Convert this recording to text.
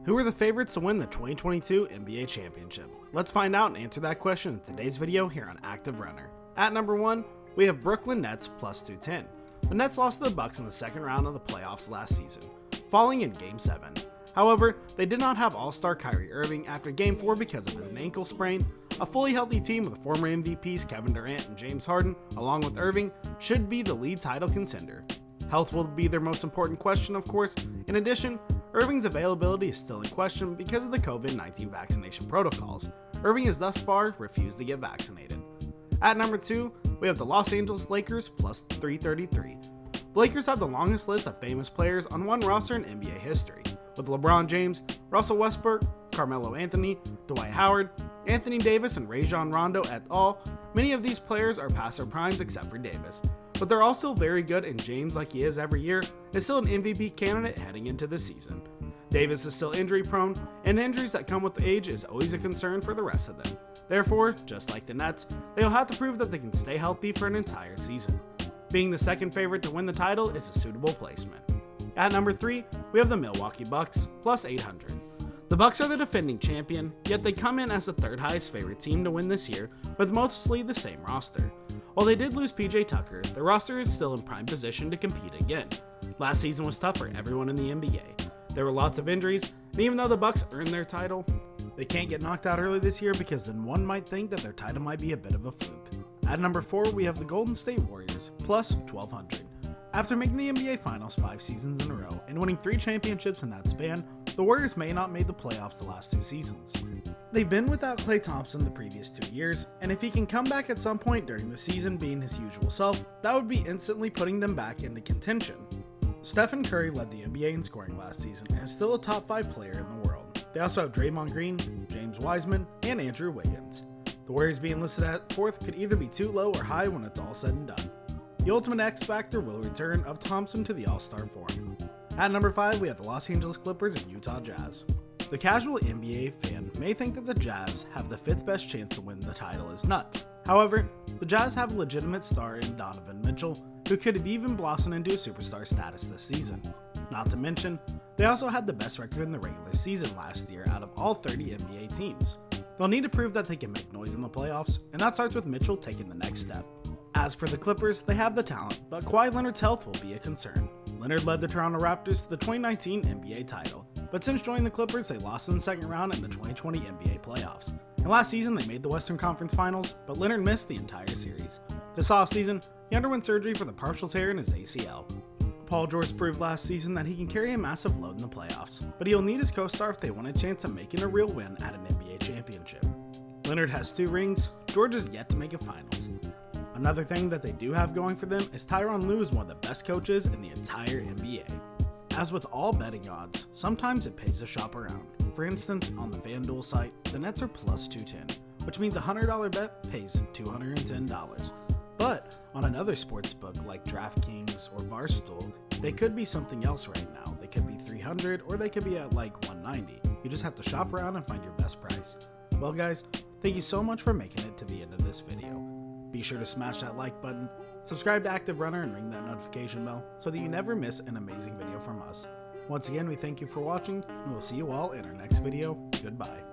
Who are the favorites to win the 2022 NBA Championship? Let's find out and answer that question in today's video here on Active Runner. At number 1, we have Brooklyn Nets plus 210. The Nets lost to the Bucks in the second round of the playoffs last season, falling in Game 7. However, they did not have All-Star Kyrie Irving after Game 4 because of an ankle sprain. A fully healthy team with former MVPs Kevin Durant and James Harden, along with Irving, should be the lead title contender. Health will be their most important question, of course. In addition, Irving's availability is still in question because of the COVID-19 vaccination protocols. Irving has thus far refused to get vaccinated. At number 2, we have the Los Angeles Lakers plus 333. The Lakers have the longest list of famous players on one roster in NBA history, with LeBron James, Russell Westbrook, Carmelo Anthony, Dwight Howard, Anthony Davis, and Rajon Rondo et al. Many of these players are past their primes except for Davis, but they're all still very good, and James, like he is every year, is still an MVP candidate heading into this season. Davis is still injury prone, and injuries that come with age is always a concern for the rest of them. Therefore, just like the Nets, they'll have to prove that they can stay healthy for an entire season. Being the second favorite to win the title is a suitable placement. At number 3, we have the Milwaukee Bucks plus 800. The Bucks are the defending champion, yet they come in as the third highest favorite team to win this year, with mostly the same roster. While they did lose PJ Tucker, the roster is still in prime position to compete again. Last season was tough for everyone in the NBA. There were lots of injuries, and even though the Bucks earned their title, they can't get knocked out early this year because then one might think that their title might be a bit of a fluke. At number 4, we have the Golden State Warriors plus 1200. After making the NBA Finals 5 seasons in a row and winning 3 championships in that span, the Warriors may not made the playoffs the last 2 seasons. They've been without Klay Thompson the previous 2 years, and if he can come back at some point during the season being his usual self, that would be instantly putting them back into contention. Stephen Curry led the NBA in scoring last season and is still a top 5 player in the world. They also have Draymond Green, James Wiseman, and Andrew Wiggins. The Warriors being listed at 4th could either be too low or high when it's all said and done. The ultimate X factor will return of Thompson to the All-Star form. At number 5, we have the Los Angeles Clippers and Utah Jazz. The casual NBA fan may think that the Jazz have the 5th best chance to win the title is nuts. However, the Jazz have a legitimate star in Donovan Mitchell, who could have even blossomed into superstar status this season. Not to mention, they also had the best record in the regular season last year out of all 30 NBA teams. They'll need to prove that they can make noise in the playoffs, and that starts with Mitchell taking the next step. As for the Clippers, they have the talent, but Kawhi Leonard's health will be a concern. Leonard led the Toronto Raptors to the 2019 NBA title, but since joining the Clippers, they lost in the second round in the 2020 NBA playoffs. And last season, they made the Western Conference Finals, but Leonard missed the entire series. This offseason, he underwent surgery for the partial tear in his ACL. Paul George proved last season that he can carry a massive load in the playoffs, but he'll need his co-star if they want a chance of making a real win at an NBA championship. Leonard has 2 rings, George is yet to make a finals. Another thing that they do have going for them is Tyronn Lue is one of the best coaches in the entire NBA. As with all betting odds, sometimes it pays to shop around. For instance, on the FanDuel site, the Nets are plus 210, which means a $100 bet pays $210. But on another sports book like DraftKings or Barstool, they could be something else right now. They could be $300 or they could be at like $190. You just have to shop around and find your best price. Well guys, thank you so much for making it to the end of this video. Be sure to smash that like button, subscribe to Active Runner, and ring that notification bell so that you never miss an amazing video from us. Once again, we thank you for watching, and we'll see you all in our next video. Goodbye.